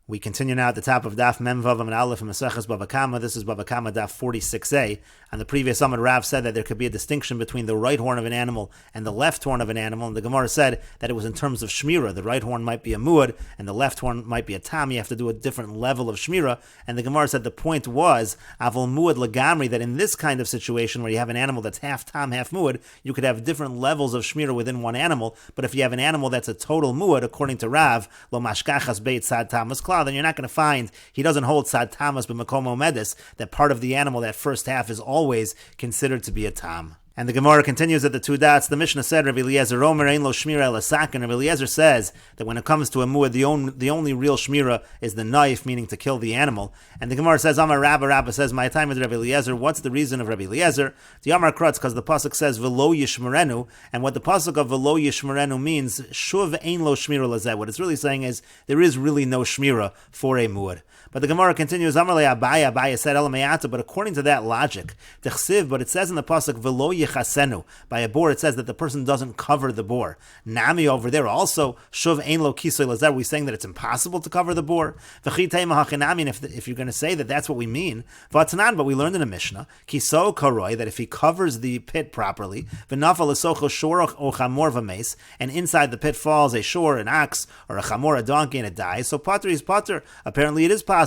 We continue now at the top of Daf Mem Vav and Aleph and Meseches Bava Kamma. This is Bava Kamma Daf 46a. On the previous Amud Rav said that there could be a distinction between the right horn of an animal and the left horn of an animal. And the Gemara said that it was in terms of shmira. The right horn might be a muad and the left horn might be a tam. You have to do a different level of shmira. And the Gemara said the point was avol muad lagamri, that in this kind of situation where you have an animal that's half tam, half muad, you could have different levels of shmira within one animal. But if you have an animal that's a total muad, according to Rav, lo mashkachas beit sad tamas, then you're not going to find, he doesn't hold sad tamas b'makomo medis, that part of the animal, that first half, is always considered to be a tam. And the Gemara continues at the two dots. The Mishnah said, Rabbi Eliezer Omer ein lo shmira el asak, and Rabbi Eliezer says that when it comes to a muad, the only real shmira is the knife, meaning to kill the animal. And the Gemara says, Amar Rabba says, my time with Rabbi Eliezer. What's the reason of Rabbi Eliezer? The Amar Krutz, because the pasuk says v'lo yishmerenu, and what the pasuk of v'lo yishmerenu means, shuv ein lo shmira lazeh. What it's really saying is there is really no shmira for a muad. But the Gemara continues, Amar le Abaya said elamayata, but according to that logic, techsiv, but it says in the pasuk v'lo yichasenu, by a boar it says that the person doesn't cover the boar. Nami over there also, shuv ein lo kisoy lazeh, are we saying that it's impossible to cover the boar? V'chitei mahachinami, and if you're going to say that that's what we mean, v'atanan, but we learned in a Mishnah, kiso karoi, that if he covers the pit properly, v'nafal esocho shor o chamor v'mes, and inside the pit falls a shor, an ox, or a chamor, a donkey, and it dies, so pater is pater. Apparently it is possible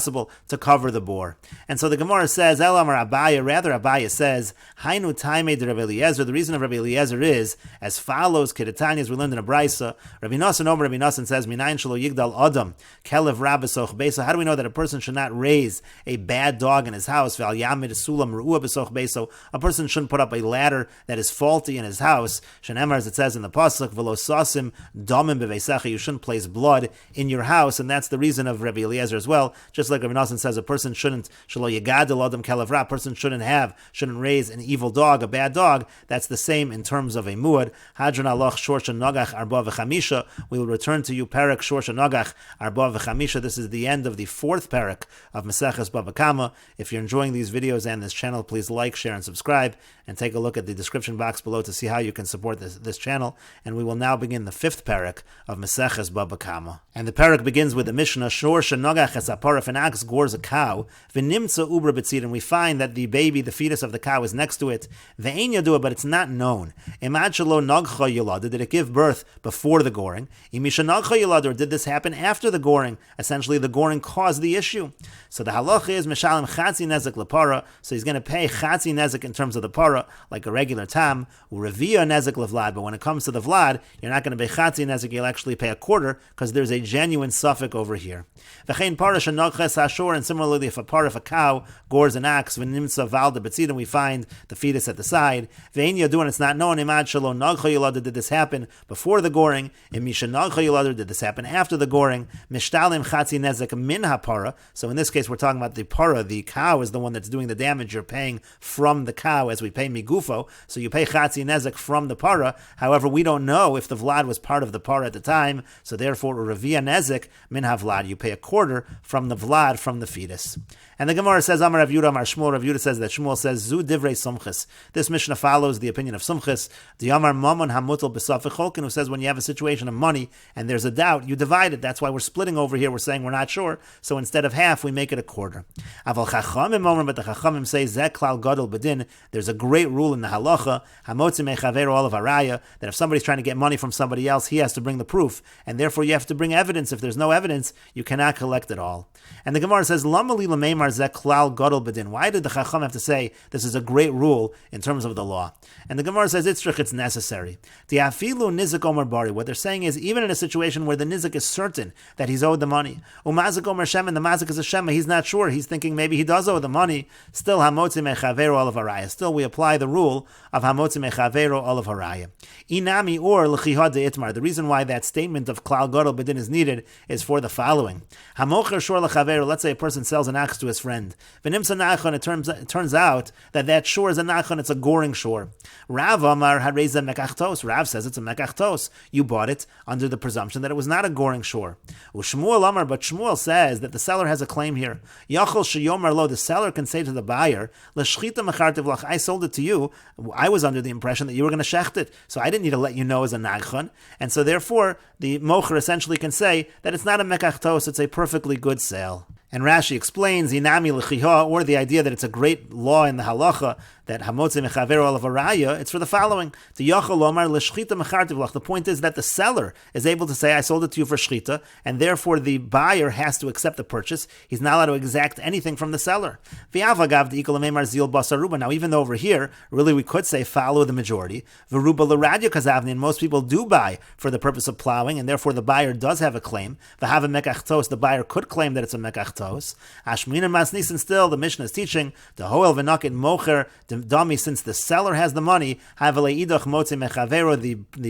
to cover the boar. And so the Gemara says, Elamar Abaya, rather Abaya says, Hainu Taime de Rabbi Eliezer, the reason of Rabbi Eliezer is as follows, Kedetanya, as we learned in a Brisa, Rabbi Nosson says, Minayin shelo yigdal adam, kelev rabesoch beso. How do we know that a person should not raise a bad dog in his house? Val yamid sulam ru'ah besoch beso. A person shouldn't put up a ladder that is faulty in his house. Shenemar, as it says in the pasuk, v'lo sasim domim beveisecha. You shouldn't place blood in your house, and that's the reason of Rabbi Eliezer as well. Just like Rabbi Nosson says, a person shouldn't, shelo yigadel adam kelev ra, a person shouldn't raise an evil dog, a bad dog. That's the same in terms of a muad. Hadron aloch shorsha nogach arba v'chamisha. We will return to you parak shorsha nogach arba v'chamisha. This is the end of the fourth parak of Meseches Bava Kamma. If you're enjoying these videos and this channel, please like, share, and subscribe, and take a look at the description box below to see how you can support this channel. And we will now begin the fifth parak of Meseches Bava Kamma. And the parak begins with the Mishnah, shorsha nogach es apara, if an ox gores a cow, v'nimtza ubra b'tzid, and we find that the baby, the fetus of the cow, is next to it. Ve'ein yadua, but it's not known. Imad shelo nagcha yilad, did it give birth before the goring? Imisha nagcha yilad, or did this happen after the goring? Essentially, the goring caused the issue. So the halacha is mishalim chatzi nezek lepara. So he's going to pay chatzi nezek in terms of the para, like a regular tam. Urevia nezek levlad. But when it comes to the vlad, you're not going to pay chatzi nezek. You'll actually pay a quarter because there's a genuine suffix over here. V'chein para shenagches hashor, and similarly, if a cow gores an ox, v'nimtza valda betzid, and we find the fetus at the side. Ve'ein yadu, and it's not known. Imad shelo nagcha yilad, did this happen before the goring? Imisha nagcha yilad, did this happen after the goring? Mishtalim chatzi nezek min hapara. So in this case, we're talking about the para. The cow is the one that's doing the damage. You're paying from the cow as we pay migufo. So you pay chatzi nezek from the para. However, we don't know if the vlad was part of the para at the time. So therefore, revia nezek min havlad. You pay a quarter from the vlad, from the fetus. And the Gemara says, Amar Rav Yudah, Amar Shmuel. Rav Yudah says that Shmuel says, Zu divrei sumchis. This Mishnah follows the opinion of sumchis. The Amar Mamon hamutal b'safich cholkin, who says when you have a situation of money and there's a doubt, you divide it. That's why we're splitting over here. We're saying we're not sure. So instead of half, we make it a quarter. Aval chachamim omer, but the chachamim say, Zeh klal gadol bedin. There's a great rule in the halacha, hamotzi mechaveru olav haraya, that if somebody's trying to get money from somebody else, he has to bring the proof. And therefore you have to bring evidence. If there's no evidence, you cannot collect it all. And the Gemara says, Lama li lameimar zeh klal gadol bedin. Why did the chacham have to say this is a great rule in terms of the law? And the Gemara says, it's necessary. The afilu nizik omer bari. What they're saying is, even in a situation where the nizik is certain that he's owed the money, umazik omer shema, the mazik is a shema, he's not sure, he's thinking maybe he does owe the money, still hamotzi mechaveru olav haraya. Still we apply the rule of hamotzi mechaveru olav haraya. Inami, or l'chihad de itmar. The reason why that statement of klal gadol bedin is needed is for the following. Hamocher shor l'chaveru. Let's say a person sells an ox to his friend. V'nimsa nachon. It turns out that shor is a nachon. It's a goring shore. Rav Amar Hareza Mekachtos. Rav says it's a Mekachtos. You bought it under the presumption that it was not a goring shore. Ushmuel Amar, but Shmuel says that the seller has a claim here. Yachol Sheyomar Lo, the seller can say to the buyer, L'shchita Mechartiv Lach, I sold it to you. I was under the impression that you were going to shecht it, so I didn't need to let you know as a Nagchon. And so therefore, the Mocher essentially can say that it's not a Mekachtos, it's a perfectly good sale. And Rashi explains, Inami l'chiha, or the idea that it's a great law in the halacha, that hamotze mechaver olav araya, it's for the following. The yachol omar l'shchita mechartiv lach. The point is that the seller is able to say, I sold it to you for shchita, and therefore the buyer has to accept the purchase. He's not allowed to exact anything from the seller. V'avagav d'ikol amemar zil basaruba. Now, even though over here, really we could say follow the majority. V'ruba l'radya kazavni, and most people do buy for the purpose of plowing, and therefore the buyer does have a claim. V'hava mekachtos, the buyer could claim that it's a mekachtos. Ashmin and masnisin, still the Mishnah is teaching the hoel v'nakit mocher dummy, since the seller has the money, the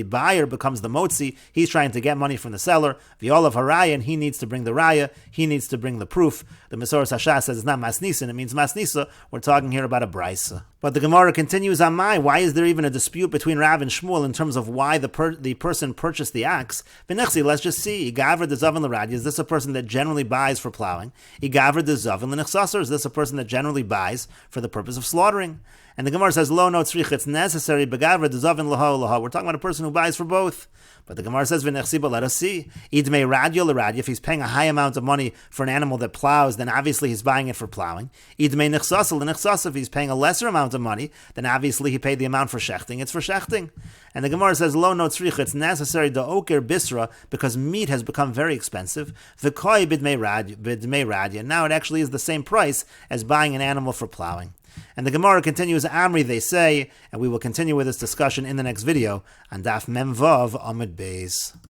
buyer becomes the motzi. He's trying to get money from the seller. The olav haraya, and he needs to bring the raya. He needs to bring the proof. The Mesoros Hasha says it's not masnisin, it means masnisa. We're talking here about a brisa. But the Gemara continues on why is there even a dispute between Rav and Shmuel in terms of why the person purchased the ox? Let's just see. Igavra de Zavin l'radya, is this a person that generally buys for plowing? Igavra de Zavin l'nechsaser, is this a person that generally buys for the purpose of slaughtering? And the Gemara says, Lo no tzrich, it's necessary, begavra de Zavin l'ho l'ho. We're talking about a person who buys for both. But the Gemara says, V'nechsiba, let us see. Idmei radya l'radya, if he's paying a high amount of money for an animal that plows, then obviously he's buying it for plowing. Idmei nechsasa l'nechsasa, if he's paying a lesser amount of money, then obviously he paid the amount for shechting. It's for shechting. And the Gemara says, Lo no tzrich, it's necessary, da oker bisra, because meat has become very expensive. V'koi bidmei radya. Now it actually is the same price as buying an animal for plowing. And the Gemara continues, Amri, they say, and we will continue with this discussion in the next video on Daf Mem Vav Amud Beis.